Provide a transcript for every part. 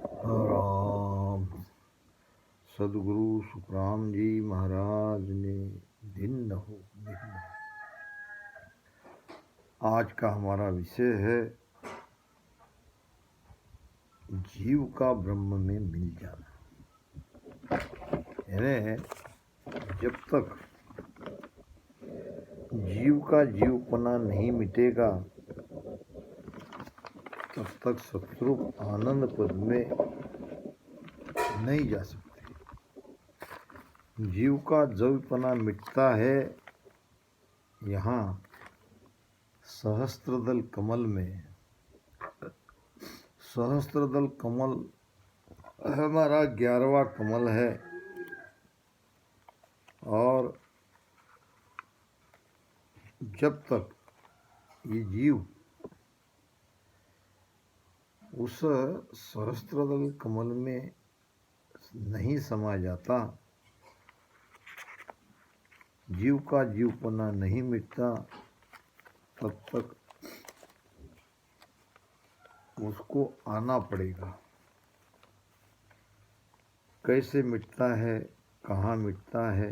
राम सदगुरु सुखराम जी महाराज ने दिन न हो दिन न हो। आज का हमारा विषय है जीव का ब्रह्म में मिल जाना। यानी जब तक जीव का जीवपना नहीं मिटेगा तब तक सतरूप आनंद पद में नहीं जा सकते। जीव का जीवपना मिटता है यहाँ सहस्त्रदल कमल में। सहस्त्रदल कमल हमारा 11वां कमल है और जब तक ये जीव उस सहस्त्रदल कमल में नहीं समा जाता, जीव का जीवपना नहीं मिटता, तब तक उसको आना पड़ेगा। कैसे मिटता है, कहाँ मिटता है,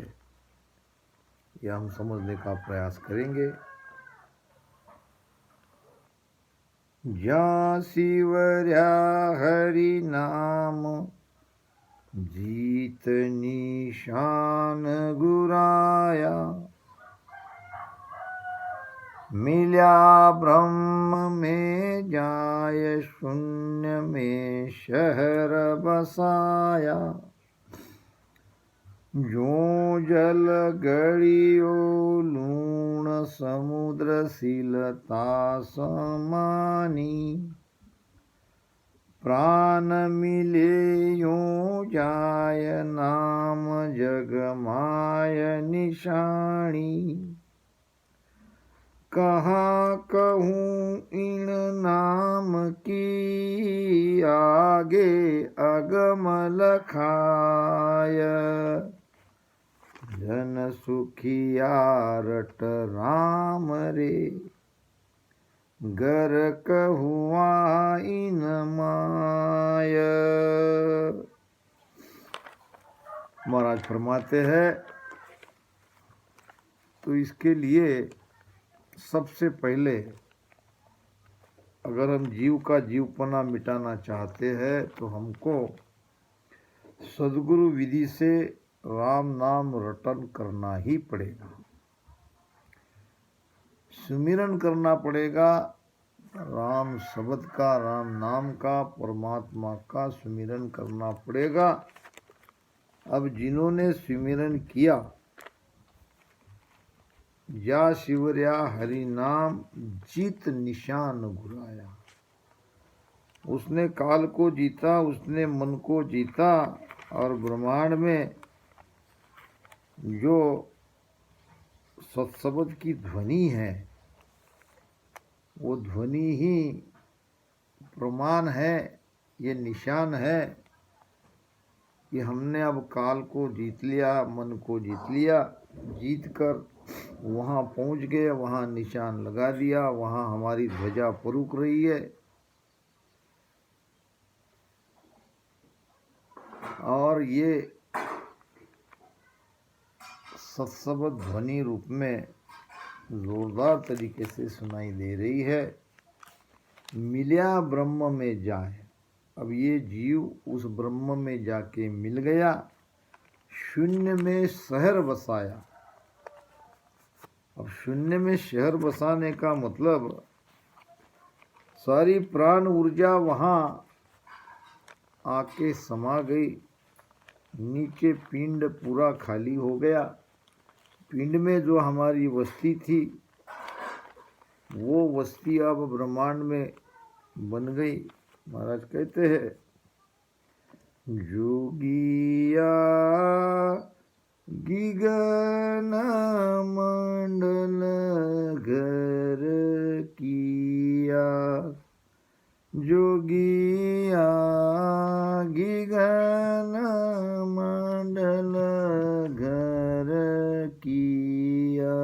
यह हम समझने का प्रयास करेंगे। जा शिवर्या हरि नाम जीत निशान गुराया, मिल्या ब्रह्म में जाय शून्य में शहर बसाया। जो जल गड़ियो लूण समुद्र शीलता समानी, प्राण मिले यो जाय नाम जग माय निशानी। कहाँ कहूँ इन नाम की आगे अगम लखाय। जन सुखिया रट राम रे, गर कहुआ इन माय। महाराज फरमाते हैं तो इसके लिए सबसे पहले अगर हम जीव का जीवपना मिटाना चाहते हैं तो हमको सदगुरु विधि से राम नाम रटन करना ही पड़ेगा, सुमिरन करना पड़ेगा। राम शब्द का, राम नाम का, परमात्मा का सुमिरन करना पड़ेगा। अब जिन्होंने सुमिरन किया, जा शिवर्या हरि नाम जीत निशान गुराया, उसने काल को जीता, उसने मन को जीता और ब्रह्मांड में जो सत्शब्द की ध्वनि है वो ध्वनि ही प्रमाण है, ये निशान है कि हमने अब काल को जीत लिया, मन को जीत लिया। जीत कर वहाँ पहुँच गए, वहाँ निशान लगा दिया, वहाँ हमारी ध्वजा फरूक रही है। और ये सत्शब्द ध्वनि रूप में जोरदार तरीके से सुनाई दे रही है। मिल्या ब्रह्म में जाए, अब ये जीव उस ब्रह्म में जाके मिल गया। शून्य में शहर बसाया। अब शून्य में शहर बसाने का मतलब सारी प्राण ऊर्जा वहाँ आके समा गई। नीचे पिंड पूरा खाली हो गया। पिंड में जो हमारी वस्ती थी वो वस्ती अब ब्रह्मांड में बन गई। महाराज कहते हैं, जोगिया गिगन मंडल घर किया, जोगिया गिगन मंडल घर किया।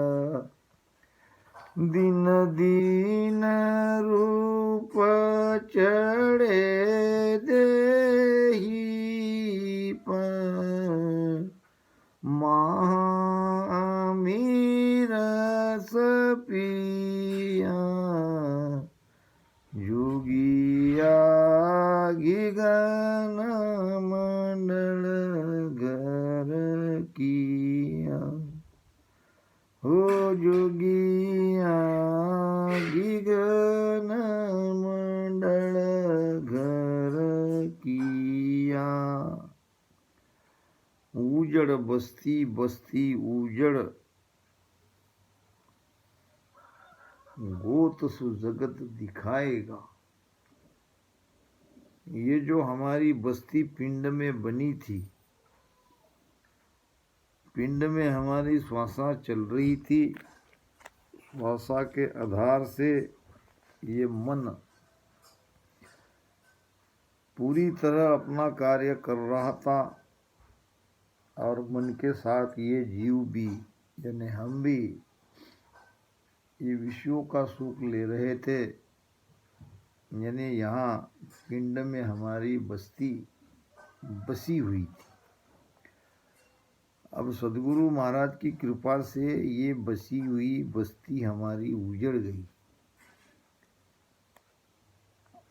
दिन दिन रूप चढ़े दे गगन मंडल घर किया, हो जोगिया गगन मंडल घर किया। उजड़ बस्ती बस्ती उजड़, गोत सु जगत दिखाएगा। ये जो हमारी बस्ती पिंड में बनी थी, पिंड में हमारी श्वासा चल रही थी, श्वासा के आधार से ये मन पूरी तरह अपना कार्य कर रहा था और मन के साथ ये जीव भी यानी हम भी ये विषयों का सुख ले रहे थे। यानी यहाँ पिंड में हमारी बस्ती बसी हुई थी। अब सदगुरु महाराज की कृपा से ये बसी हुई बस्ती हमारी उजड़ गई।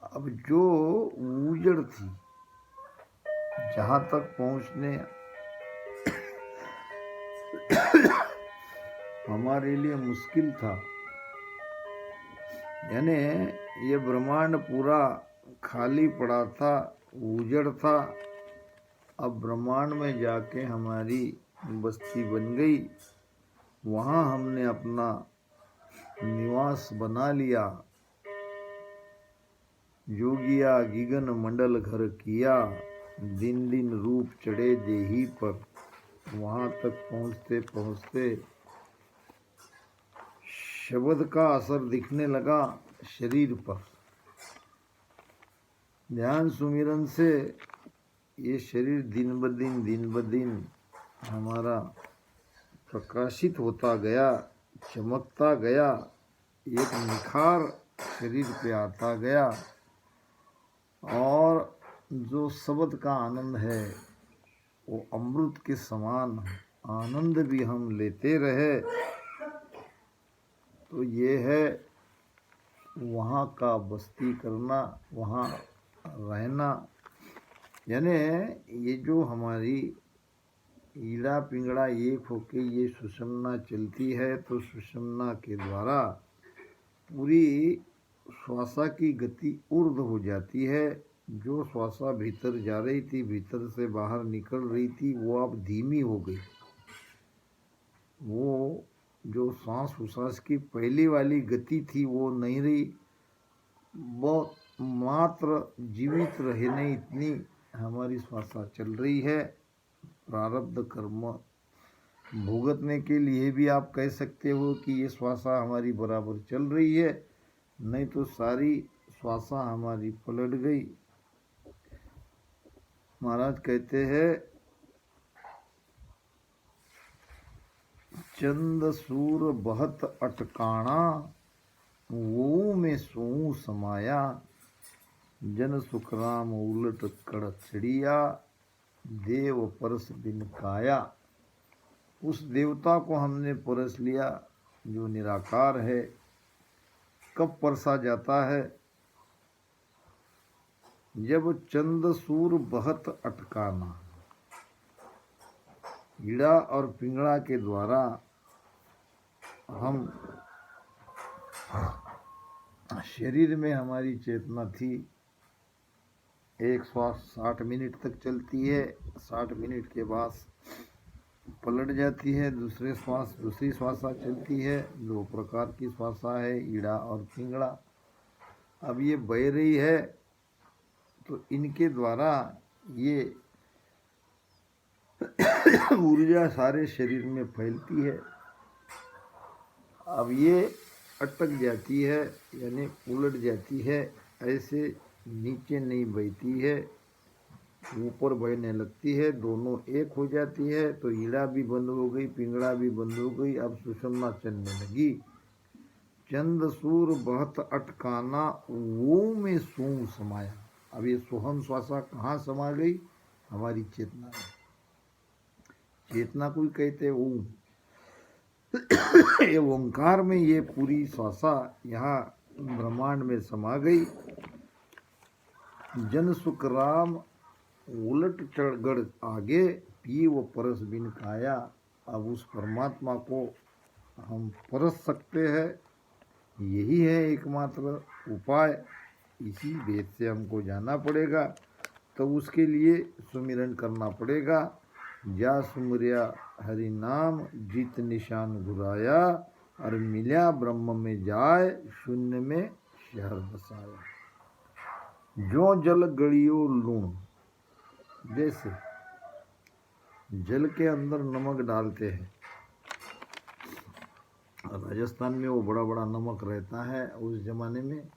अब जो उजड़ थी, जहाँ तक पहुँचने हमारे लिए मुश्किल था, यानी ये ब्रह्मांड पूरा खाली पड़ा था, उजड़ था। अब ब्रह्मांड में जाके हमारी बस्ती बन गई, वहाँ हमने अपना निवास बना लिया। जोगिया गिगन मंडल घर किया, दिन दिन रूप चढ़े देही पर। वहाँ तक पहुँचते पहुँचते शब्द का असर दिखने लगा शरीर पर। ध्यान सुमिरन से ये शरीर दिन ब दिन हमारा प्रकाशित होता गया, चमकता गया, एक निखार शरीर पे आता गया। और जो शब्द का आनंद है वो अमृत के समान आनंद भी हम लेते रहे। तो ये है वहाँ का बस्ती करना, वहाँ रहना। यानी ये जो हमारी ईड़ा पिंगड़ा एक होके ये सुषुम्ना चलती है, तो सुषुम्ना के द्वारा पूरी श्वासा की गति ऊर्ध्व हो जाती है। जो श्वासा भीतर जा रही थी, भीतर से बाहर निकल रही थी, वो अब धीमी हो गई। वो जो सांस उसास की पहली वाली गति थी वो नहीं रही, बहुत मात्र जीवित रहने इतनी हमारी श्वासा चल रही है। प्रारब्ध कर्म भुगतने के लिए भी आप कह सकते हो कि ये श्वासा हमारी बराबर चल रही है, नहीं तो सारी श्वासा हमारी पलट गई। महाराज कहते हैं, चंद सूर बहत अटकाना, वो में सो समाया। जन सुखराम उलट कड़ चिड़िया, देव परस बिन काया। उस देवता को हमने परस लिया जो निराकार है। कब परसा जाता है? जब चंद सूर बहत अटकाना, कीड़ा और पिंगड़ा के द्वारा हम शरीर में हमारी चेतना थी। एक श्वास 60 मिनट तक चलती है, 60 मिनट के बाद पलट जाती है, दूसरी श्वासा चलती है। 2 प्रकार की श्वासा है, ईड़ा और पिंगड़ा। अब ये बह रही है तो इनके द्वारा ये ऊर्जा सारे शरीर में फैलती है। अब ये अटक जाती है, यानी उलट जाती है, ऐसे नीचे नहीं बहती है, ऊपर बहने लगती है, दोनों एक हो जाती है। तो ईड़ा भी बंद हो गई, पिंगड़ा भी बंद हो गई, अब सुषुम्ना चलने लगी। चंद सूर बहत अटकाना, वो में सो समाया। अब ये सोहम श्वासा कहाँ समा गई? हमारी चेतना में। चेतना कोई कहते ओम, ये ओंकार में ये पूरी श्वासा यहाँ ब्रह्मांड में समा गई। जन सुख राम उलट चढ़ आगे, पिए वो परस बिन खाया। अब उस परमात्मा को हम परस सकते हैं, यही है एकमात्र उपाय। इसी भेद से हमको जाना पड़ेगा। तो उसके लिए सुमिरन करना पड़ेगा। जा सुमरिया हरि नाम, जीत निशान घुराया, और मिल्या ब्रह्म में जाए, शून्य में शहर बसाया। जो जल गड़ियो लूण, जैसे जल के अंदर नमक डालते हैं, राजस्थान में वो बड़ा बड़ा नमक रहता है उस जमाने में,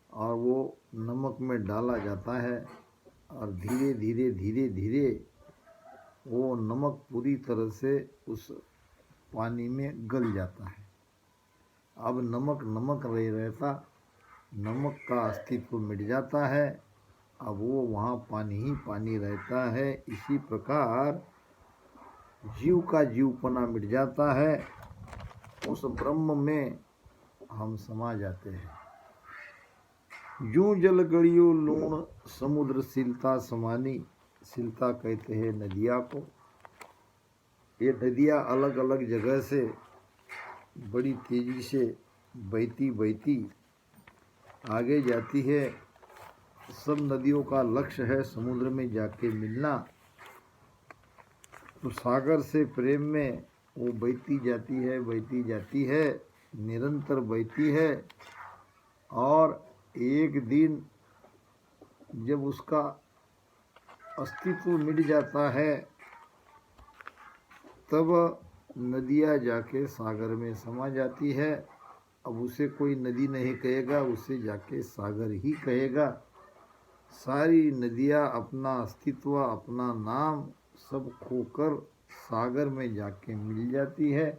और वो नमक में डाला जाता है, और धीरे धीरे धीरे धीरे वो नमक पूरी तरह से उस पानी में गल जाता है। अब नमक नमक नहीं रहता, नमक का अस्तित्व मिट जाता है। अब वो वहाँ पानी ही पानी रहता है। इसी प्रकार जीव का जीवपना मिट जाता है, उस ब्रह्म में हम समा जाते हैं। यूं जल गड़ियो लूण, समुद्र सिलता समानी। सिलता कहते हैं नदिया को। ये नदियाँ अलग अलग जगह से बड़ी तेजी से बहती बहती आगे जाती है। सब नदियों का लक्ष्य है समुद्र में जाके मिलना। तो सागर से प्रेम में वो बहती जाती है, निरंतर बहती है। और एक दिन जब उसका अस्तित्व मिट जाता है, तब नदियाँ जाके सागर में समा जाती है। अब उसे कोई नदी नहीं कहेगा, उसे जाके सागर ही कहेगा। सारी नदियाँ अपना अस्तित्व, अपना नाम सब खोकर सागर में जाके मिल जाती है,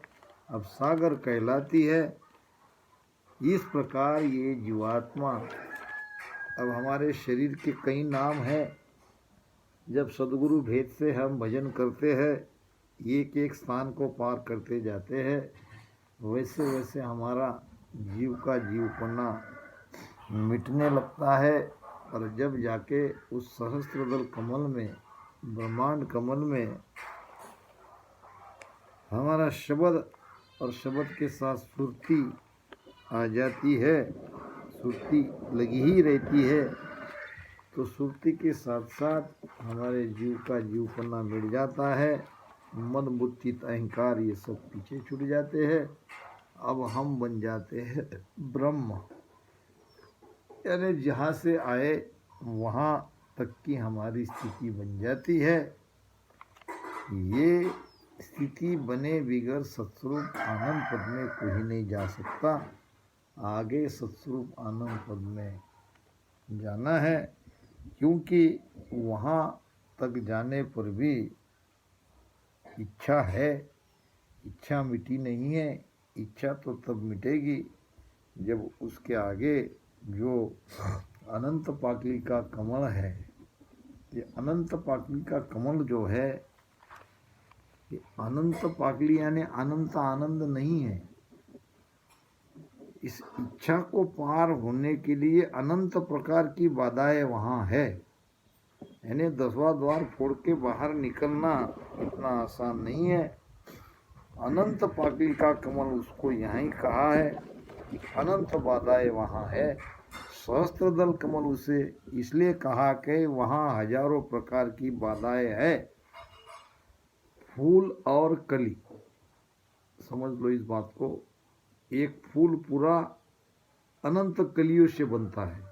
अब सागर कहलाती है। इस प्रकार ये जीवात्मा, अब हमारे शरीर के कई नाम हैं। जब सद्गुरु भेद से हम भजन करते हैं, एक एक स्थान को पार करते जाते हैं, वैसे वैसे हमारा जीव का जीवपना मिटने लगता है। और जब जाके उस सहस्त्रदल कमल में, ब्रह्मांड कमल में हमारा शब्द और शब्द के साथ सुरती आ जाती है, सुरती लगी ही रहती है, तो सुरती के साथ साथ हमारे जीव का जीवपना मिट जाता है। मन बुद्धि अहंकार ये सब पीछे छूट जाते हैं। अब हम बन जाते हैं ब्रह्म, यानी जहाँ से आए वहाँ तक की हमारी स्थिति बन जाती है। ये स्थिति बने बिगर सत्स्वरूप आनंद पद में कोई नहीं जा सकता। आगे सत्स्वरूप आनंद पद में जाना है, क्योंकि वहाँ तक जाने पर भी इच्छा है, इच्छा मिटी नहीं है। इच्छा तो तब मिटेगी जब उसके आगे जो अनंत पाकली का कमल है, ये अनंत पाकली का कमल जो है, ये अनंत पाकली यानी अनंत आनंद नहीं है। इस इच्छा को पार होने के लिए अनंत प्रकार की बाधाएं वहाँ है। यानी 10वां द्वार फोड़ के बाहर निकलना इतना आसान नहीं है। अनंत पाकली का कमल उसको यहाँ ही कहा है कि अनंत बाधाएं वहाँ है। सहस्त्रदल कमल उसे इसलिए कहा कि वहाँ हजारों प्रकार की बाधाएं है। फूल और कली, समझ लो इस बात को। एक फूल पूरा अनंत कलियों से बनता है।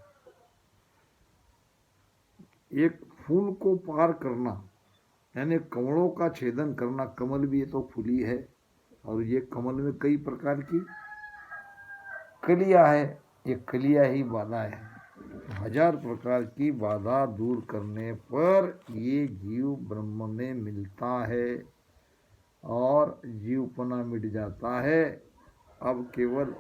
एक फूल को पार करना यानी कमलों का छेदन करना। कमल भी ये तो फूली है, और ये कमल में कई प्रकार की कलियां है, ये कलियां ही बाधा है। 1000 प्रकार की बाधा दूर करने पर ये जीव ब्रह्म में मिलता है और जीवपना मिट जाता है। अब केवल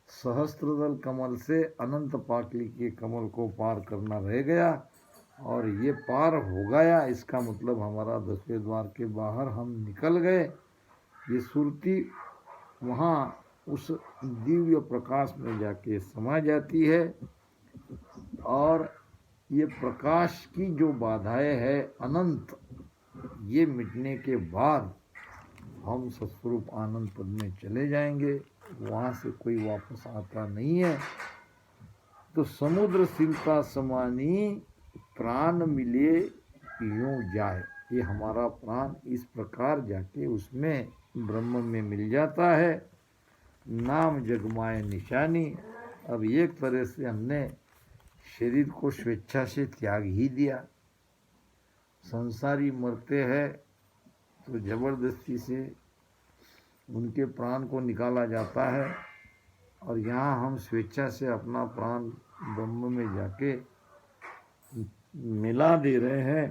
सहस्त्रदल कमल से अनंत पाकली के कमल को पार करना रह गया, और ये पार हो गया इसका मतलब हमारा 10वें द्वार के बाहर हम निकल गए। ये सुरती वहाँ उस दिव्य प्रकाश में जाके समा जाती है, और ये प्रकाश की जो बाधाएं है अनंत, ये मिटने के बाद हम सत्स्वरूप आनंद पद में चले जाएंगे, वहाँ से कोई वापस आता नहीं है। तो समुद्र सिलता समानी प्राण मिले यूं जाए, ये हमारा प्राण इस प्रकार जाके उसमें ब्रह्म में मिल जाता है। नाम जगमाए निशानी। अब एक तरह से हमने शरीर को स्वेच्छा से त्याग ही दिया। संसारी मरते हैं तो जबरदस्ती से उनके प्राण को निकाला जाता है, और यहाँ हम स्वेच्छा से अपना प्राण ब्रह्म में जाके मिला दे रहे हैं।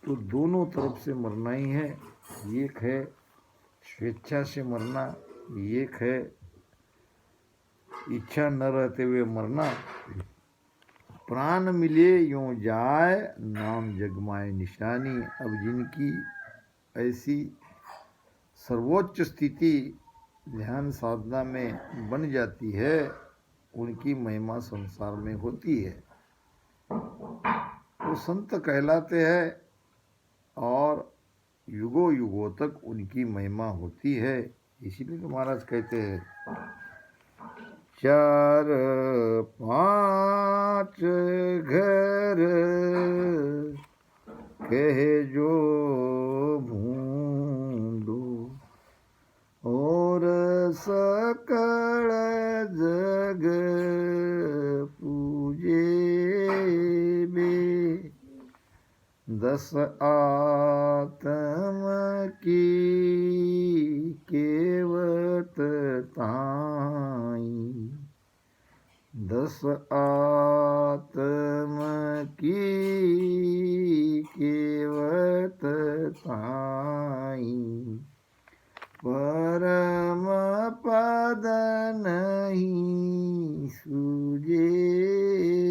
तो दोनों तरफ से मरना ही है। एक है स्वेच्छा से मरना, एक है इच्छा न रहते हुए मरना। प्राण मिले यूं जाए नाम जगमाए निशानी। अब जिनकी ऐसी सर्वोच्च स्थिति ध्यान साधना में बन जाती है, उनकी महिमा संसार में होती है, वो संत कहलाते हैं और युगों युगों तक उनकी महिमा होती है। इसीलिए तो महाराज कहते हैं 4 5 घर कहे जो भूंडो और सकल जग पूजे बे। 10 आत्म की केवत ताई। 10 आत्म की केवत ताई। परम पद नहीं सूझे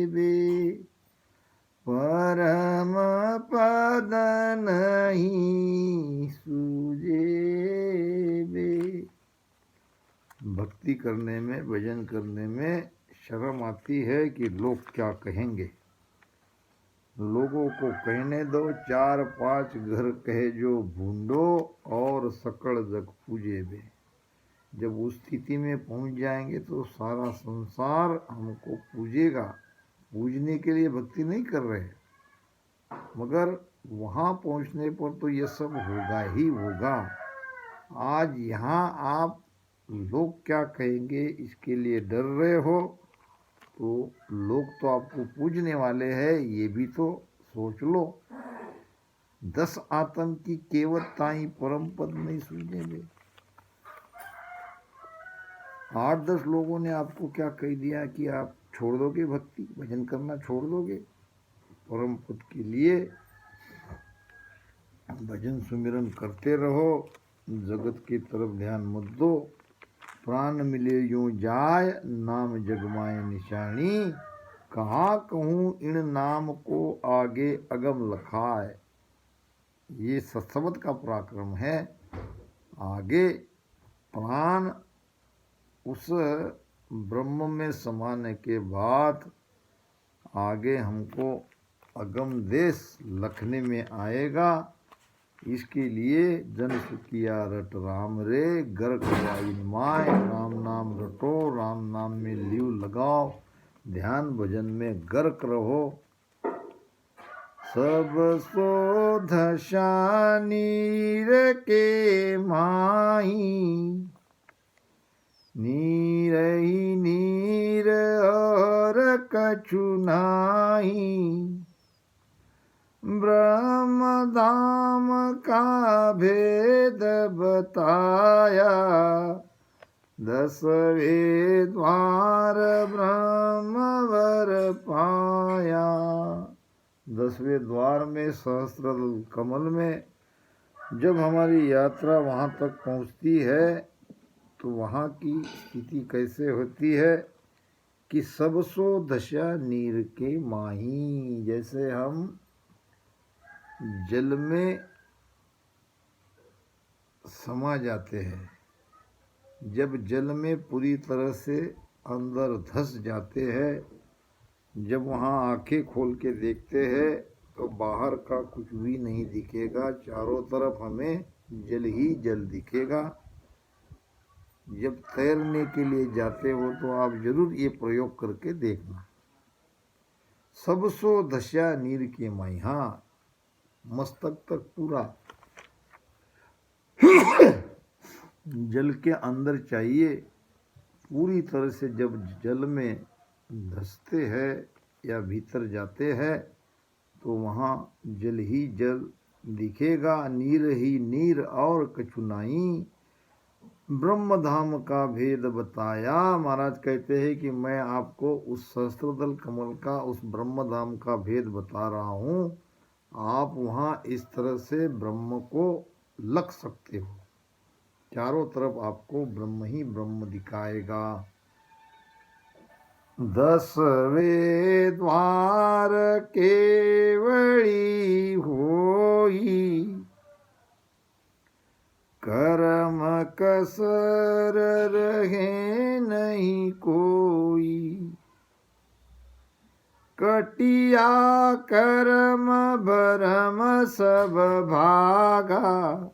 बे। परम पद नहीं सूझे बे। भक्ति करने में, भजन करने में शर्म आती है कि लोग क्या कहेंगे। लोगों को कहने दो 4 5 घर कहे जो भूंडो और सकल जग पूजे बे। जब उस स्थिति में पहुंच जाएंगे तो सारा संसार हमको पूजेगा। पूजने के लिए भक्ति नहीं कर रहे, मगर वहाँ पहुँचने पर तो ये सब होगा ही होगा। आज यहाँ आप लोग क्या कहेंगे इसके लिए डर रहे हो, तो लोग तो आपको पूजने वाले हैं, ये भी तो सोच लो। 10 आत्म की केवत ताई परम पद नहीं सूझे बे। 8-10 लोगों ने आपको क्या कह दिया कि आप छोड़ दोगे भक्ति, भजन करना छोड़ दोगे। परम पद के लिए भजन सुमिरन करते रहो, जगत की तरफ ध्यान मत दो। प्राण मिले यूं जाय नाम जगमाए निशानी। कहाँ कहूँ इन नाम को आगे अगम लखाए। ये सत्सवत का पराक्रम है। आगे प्राण उस ब्रह्म में समाने के बाद आगे हमको अगम देश लखने में आएगा। इसके लिए जन सुखिया रट राम रे, गर्क वाइन माय। राम नाम रटो, राम नाम में लीव लगाओ, ध्यान भजन में गर्क रहो। सब शोध नीर के माही। नीर ही नीर और कछु नाही। ब्रह्म धाम का भेद बताया। 10वें द्वार ब्रह्म वर पाया। 10वें द्वार में सहस्त्र कमल में जब हमारी यात्रा वहाँ तक पहुँचती है तो वहाँ की स्थिति कैसे होती है कि सबसो दशा नीर के माही। जैसे हम जल में समा जाते हैं, जब जल में पूरी तरह से अंदर धंस जाते हैं, जब वहाँ आंखें खोल के देखते हैं तो बाहर का कुछ भी नहीं दिखेगा, चारों तरफ हमें जल ही जल दिखेगा। जब तैरने के लिए जाते हो तो आप जरूर ये प्रयोग करके देखना। सबसो दशा नीर के माई, हाँ, मस्तक तक पूरा जल के अंदर चाहिए। पूरी तरह से जब जल में धंसते हैं या भीतर जाते हैं तो वहाँ जल ही जल दिखेगा, नीर ही नीर और कछु नहीं। ब्रह्म धाम का भेद बताया। महाराज कहते हैं कि मैं आपको उस सहस्त्रदल कमल का, उस ब्रह्म धाम का भेद बता रहा हूँ। आप वहाँ इस तरह से ब्रह्म को लग सकते हो, चारों तरफ आपको ब्रह्म ही ब्रह्म दिखाएगा। 10वें द्वार केवड़ी होई, कर्म कसर रहे नहीं कोई। कटिया कर्म भरम सब भागा,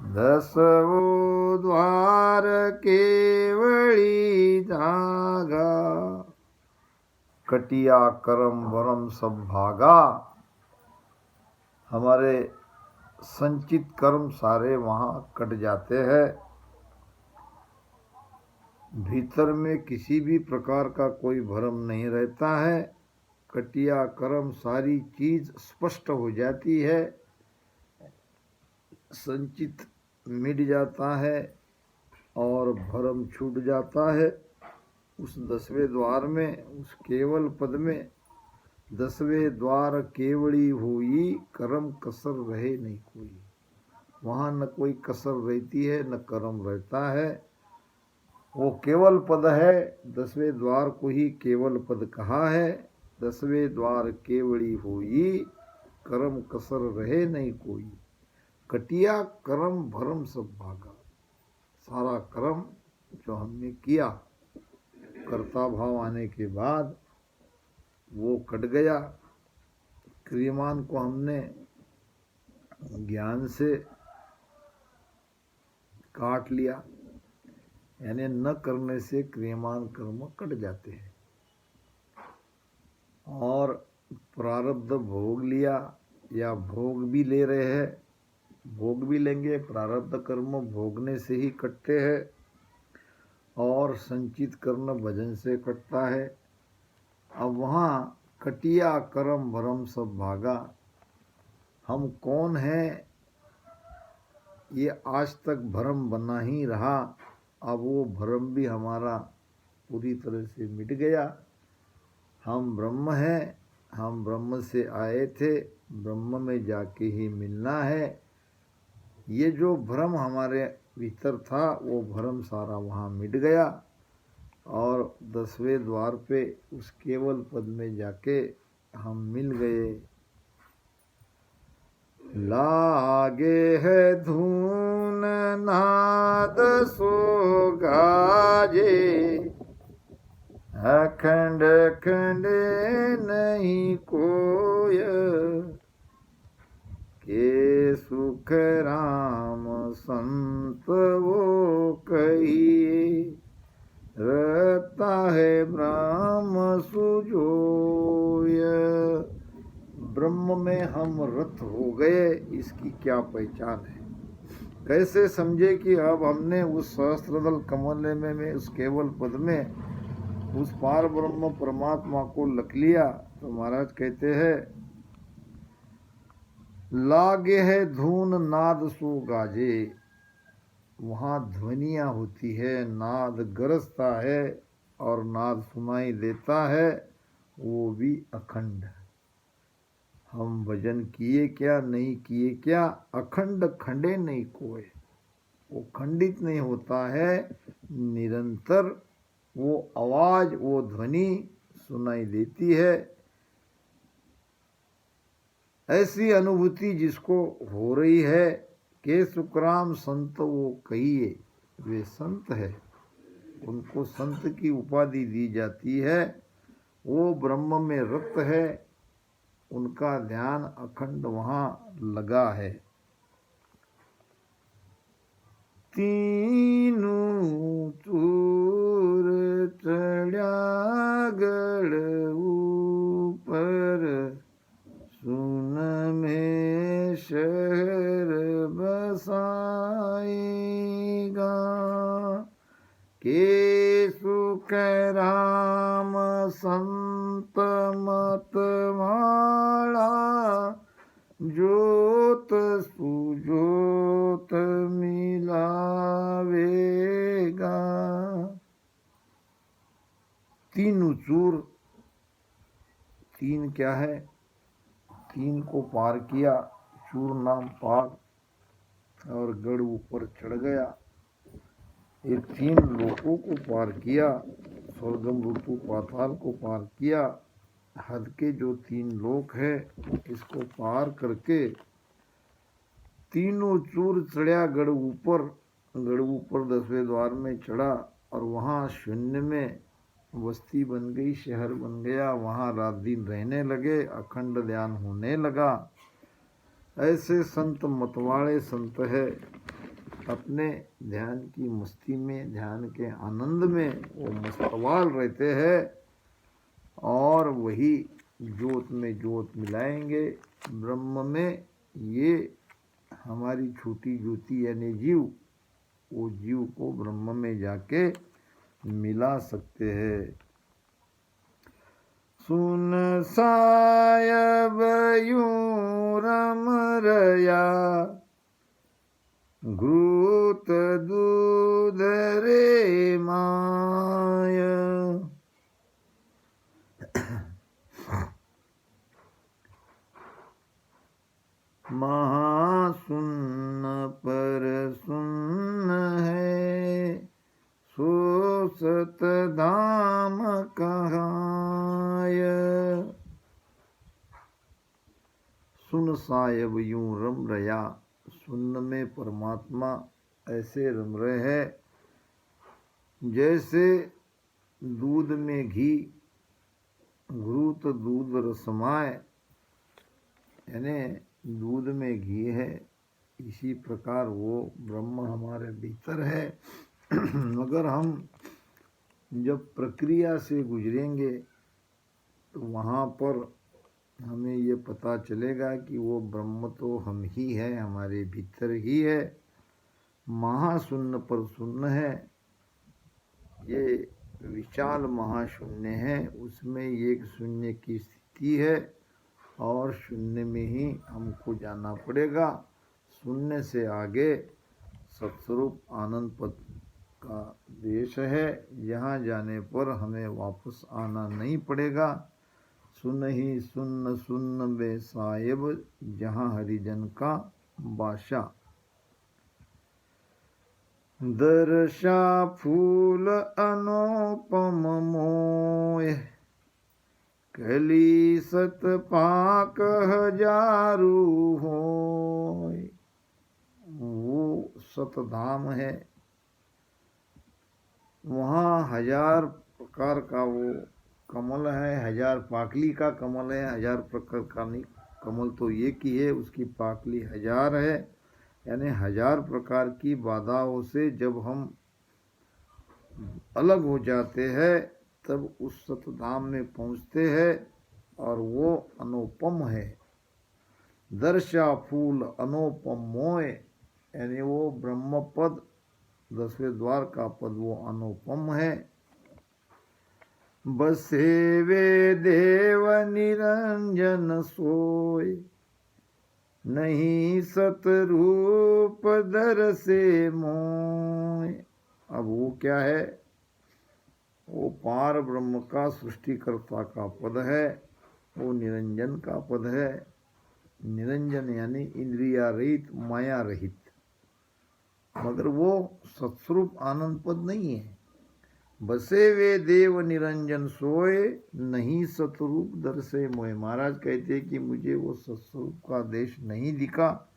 10वो द्वार केवड़ी धागा। कटिया कर्म भरम सब भागा, हमारे संचित कर्म सारे वहाँ कट जाते हैं। भीतर में किसी भी प्रकार का कोई भ्रम नहीं रहता है। कटिया कर्म सारी चीज स्पष्ट हो जाती है, संचित मिट जाता है और भ्रम छूट जाता है। उस 10वें द्वार में, उस केवल पद में, 10वें द्वार केवड़ी हुई, कर्म कसर रहे नहीं कोई। वहाँ न कोई कसर रहती है न कर्म रहता है। वो केवल पद है, 10वें द्वार को ही केवल पद कहा है। 10वें द्वार केवड़ी हुई, कर्म कसर रहे नहीं कोई। कटिया कर्म भरम सब भागा, सारा कर्म जो हमने किया कर्ता भाव आने के बाद वो कट गया। क्रियमान को हमने ज्ञान से काट लिया, यानी न करने से क्रियमान कर्म कट जाते हैं। और प्रारब्ध भोग लिया या भोग भी ले रहे हैं, भोग भी लेंगे, प्रारब्ध कर्म भोगने से ही कटते हैं। और संचित कर्म भजन से कटता है। अब वहाँ कटिया कर्म भरम सब भागा, हम कौन हैं ये आज तक भ्रम बना ही रहा। अब वो भ्रम भी हमारा पूरी तरह से मिट गया। हम ब्रह्म हैं, हम ब्रह्म से आए थे, ब्रह्म में जाके ही मिलना है। ये जो भ्रम हमारे भीतर था वो भ्रम सारा वहाँ मिट गया। और 10वें द्वार पे उस केवल पद में जाके हम मिल गए। लागे है धून नाद सो गाजे, अखंड खंड नहीं कोय। के सुख राम संत वो कहिए, रहता है ब्रह्म सुजोय। ब्रह्म में हम रत हो गए, इसकी क्या पहचान है? कैसे समझे कि अब हमने उस सहस्त्रदल कमल में उस केवल पद में उस पार ब्रह्म परमात्मा को लख लिया? तो महाराज कहते हैं, लागे है धून नाद सो गाजे। वहाँ ध्वनियाँ होती है, नाद गरजता है और नाद सुनाई देता है, वो भी अखंड। हम भजन किए क्या नहीं किए क्या, अखंड खंडे नहीं कोय। वो खंडित नहीं होता है, निरंतर वो आवाज, वो ध्वनि सुनाई देती है। ऐसी अनुभूति जिसको हो रही है के सुखराम संत वो कहिए, वे संत है, उनको संत की उपाधि दी जाती है। वो ब्रह्म में रत है, उनका ध्यान अखंड वहाँ लगा है। तीनों चूर चढ़ा गढ़ ऊपर, सुन में शहर बसाएगा, के सुख राम संत मत माला, जोत सुजोत मिलावेगा। तीन चूर, तीन क्या है? तीन को पार किया, चूर नाम पार, और गढ़ ऊपर चढ़ गया। ये तीन लोकों को पार किया, स्वर्गम ऋतु पाताल को पार किया। हद के जो तीन लोक है, इसको पार करके तीनों चूर चढ़ा गढ़ ऊपर। गढ़ ऊपर 10वें द्वार में चढ़ा और वहाँ शून्य में बस्ती बन गई, शहर बन गया। वहाँ रात दिन रहने लगे, अखंड ध्यान होने लगा। ऐसे संत मतवाले संत है, अपने ध्यान की मस्ती में, ध्यान के आनंद में वो मस्तवाल रहते हैं, और वही ज्योत में ज्योत मिलाएंगे। ब्रह्म में ये हमारी छोटी ज्योति यानी जीव, वो जीव को ब्रह्म में जाके मिला सकते हैं। सुन सायब यूं रम रया, घृत दूध रे माय, महासुन्न पर सुन्न है, सो सत धाम कहाय। सुन सायब यूं रम रया, सुन्न में परमात्मा ऐसे रम रहे हैं जैसे दूध में घी, घृत दूध रसमाय, यानी दूध में घी है, इसी प्रकार वो ब्रह्म हमारे भीतर है। मगर हम जब प्रक्रिया से गुजरेंगे तो वहाँ पर हमें ये पता चलेगा कि वो ब्रह्म तो हम ही है, हमारे भीतर ही है। महाशून्य पर शून्य है, ये विशाल महाशून्य है, उसमें एक शून्य की स्थिति है और शून्य में ही हमको जाना पड़ेगा। शून्य से आगे सत्स्वरूप आनंद पद का देश है, यहाँ जाने पर हमें वापस आना नहीं पड़ेगा। सुन ही सुन्न सुन्न बे साहिब, जहाँ हरिजन का बाशा। दर्शा फूल अनुपम मोय, कली सत पाक हजारू होय। वो सतधाम है, वहाँ 1000 प्रकार का वो कमल है, 1000 पाकली का कमल है, 1000 प्रकार का नहीं, कमल तो एक ही है, उसकी पाकली 1000 है। यानी 1000 प्रकार की बाधाओं से जब हम अलग हो जाते हैं तब उस सतधाम में पहुँचते हैं, और वो अनुपम है। दर्शा फूल अनुपम मोय, यानी वो ब्रह्म पद 10वें द्वार का पद वो अनुपम है। बसे वे देव निरंजन सोय, नहीं सतरूप दर से मोय। अब वो क्या है? वो पार ब्रह्म का सृष्टिकर्ता का पद है, वो निरंजन का पद है। निरंजन यानी इंद्रिया रहित, माया रहित, मगर वो सत्स्वरूप आनंद पद नहीं है। बसे वे देव निरंजन सोए, नहीं सतरूप दर से मोए। महाराज कहते हैं कि मुझे वो सत्स्वरूप का देश नहीं दिखा।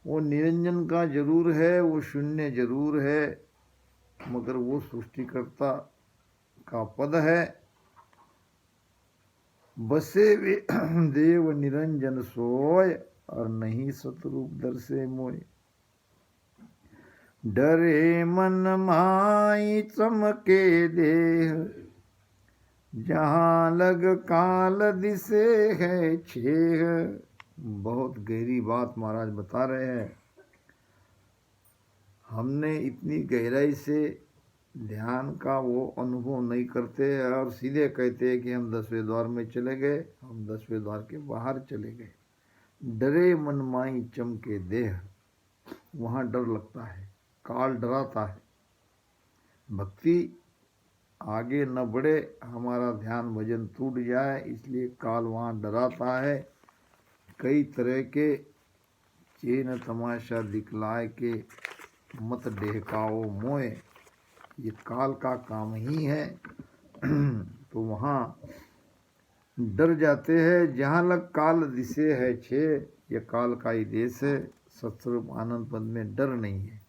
वो निरंजन का जरूर है, वो शून्य जरूर है, मगर वो सृष्टिकर्ता का पद है। बसे वे देव निरंजन सोय, और नहीं सतरूप दर्शे मोय। डरे मन माई चमके देह, जहाँ लग काल दिसे है छेह। बहुत गहरी बात महाराज बता रहे हैं। हमने इतनी गहराई से ध्यान का वो अनुभव नहीं करते और सीधे कहते हैं कि हम 10वें द्वार में चले गए, हम 10वें द्वार के बाहर चले गए। डरे मन माई चमके देह, वहाँ डर लगता है, काल डराता है। भक्ति आगे न बढ़े, हमारा ध्यान भजन टूट जाए, इसलिए काल वहाँ डराता है। कई तरह के चेन तमाशा दिखलाए के मत डेहकाओ मोए, ये काल का काम ही है। तो वहाँ डर जाते हैं। जहाँ लग काल दिसे है छे, ये काल का ही देश है। सत्स्वरूप आनंद पद में डर नहीं है।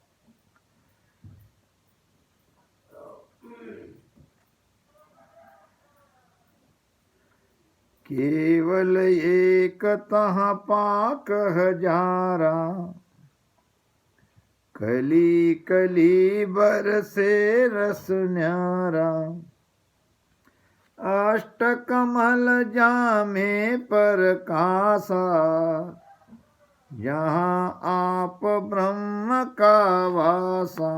केवल एक तहाँ पाक हजारा, कली कली बरसे रस न्यारा। अष्ट कमल जामे परकासा, जहाँ आप ब्रह्म का वासा।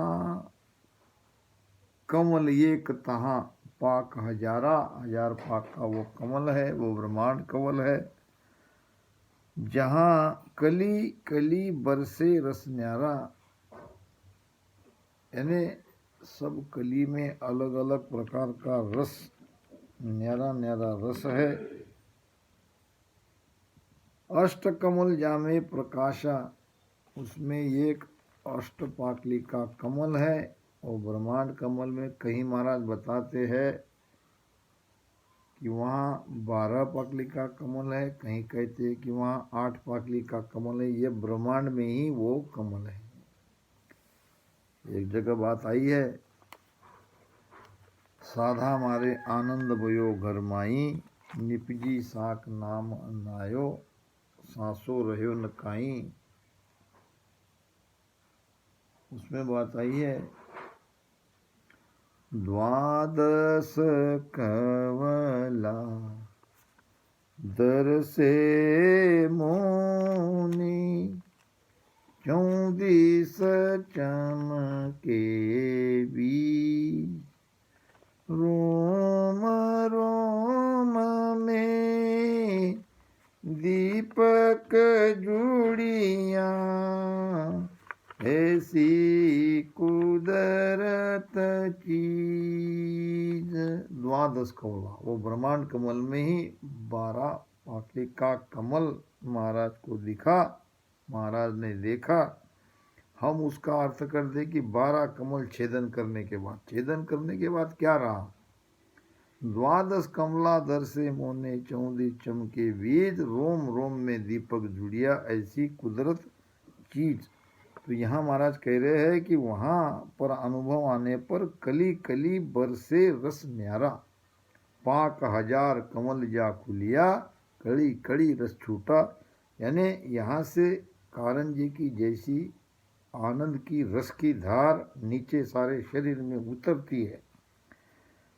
कमल एक तहाँ पाक हजारा, हजार पाक का वो कमल है, वो ब्रह्मांड कमल है। जहाँ कली कली बरसे रस न्यारा, यानी सब कली में अलग अलग प्रकार का रस, न्यारा न्यारा रस है। अष्ट कमल जामे प्रकाशा, उसमें एक अष्टपाकली का कमल है। और ब्रह्मांड कमल में कहीं महाराज बताते हैं कि वहाँ 12 पाकली का कमल है, कहीं कहते हैं कि वहाँ 8 पाकली का कमल है। ये ब्रह्मांड में ही वो कमल है। एक जगह बात आई है, साधा मारे आनंद भयो घर माई, निपजी साक नाम अन्नायो, सांसो रहो न काई। उसमें बात आई है, द्वादश कवला दरसे मोनी, 34 चमके बीज, रोम रोम में दीपक जुड़िया, ऐसी कुदरत चीज। द्वादश कमला, वो ब्रह्मांड कमल में ही 12 पाकली का कमल महाराज को दिखा, महाराज ने देखा। हम उसका अर्थ कर दे कि 12 कमल छेदन करने के बाद, छेदन करने के बाद क्या रहा? द्वादश कमला दर से मोने 34 चमके बीज, रोम रोम में दीपक जुड़िया, ऐसी कुदरत चीज। तो यहाँ महाराज कह रहे हैं कि वहाँ पर अनुभव आने पर कली कली बरसे रस न्यारा, पाक हजार कमल जा खुलिया, कड़ी कड़ी रस छूटा। यानी यहाँ से कारण जी की जैसी आनंद की रस की धार नीचे सारे शरीर में उतरती है।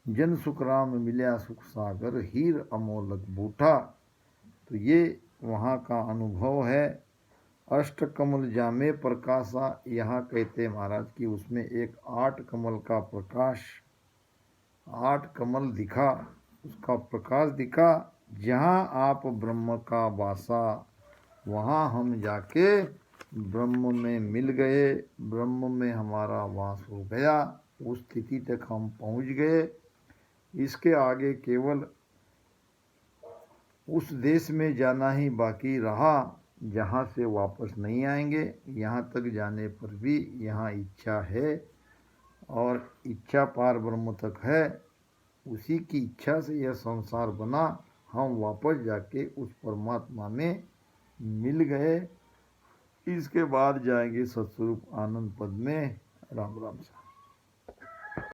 जन सुख राम मिल्या सुख सागर, हीर अमोलक बूठा। तो ये वहाँ का अनुभव है। अष्ट कमल जामे प्रकाशा, यहाँ कहते महाराज कि उसमें एक 8 कमल का प्रकाश, 8 कमल दिखा, उसका प्रकाश दिखा। जहाँ आप ब्रह्म का वासा, वहाँ हम जाके ब्रह्म में मिल गए, ब्रह्म में हमारा वास हो गया, उस स्थिति तक हम पहुँच गए। इसके आगे केवल उस देश में जाना ही बाकी रहा जहाँ से वापस नहीं आएंगे। यहाँ तक जाने पर भी यहाँ इच्छा है और इच्छा पार ब्रह्म तक है। उसी की इच्छा से यह संसार बना, हम वापस जाके उस परमात्मा में मिल गए। इसके बाद जाएंगे सत्स्वरूप आनंद पद में। राम राम।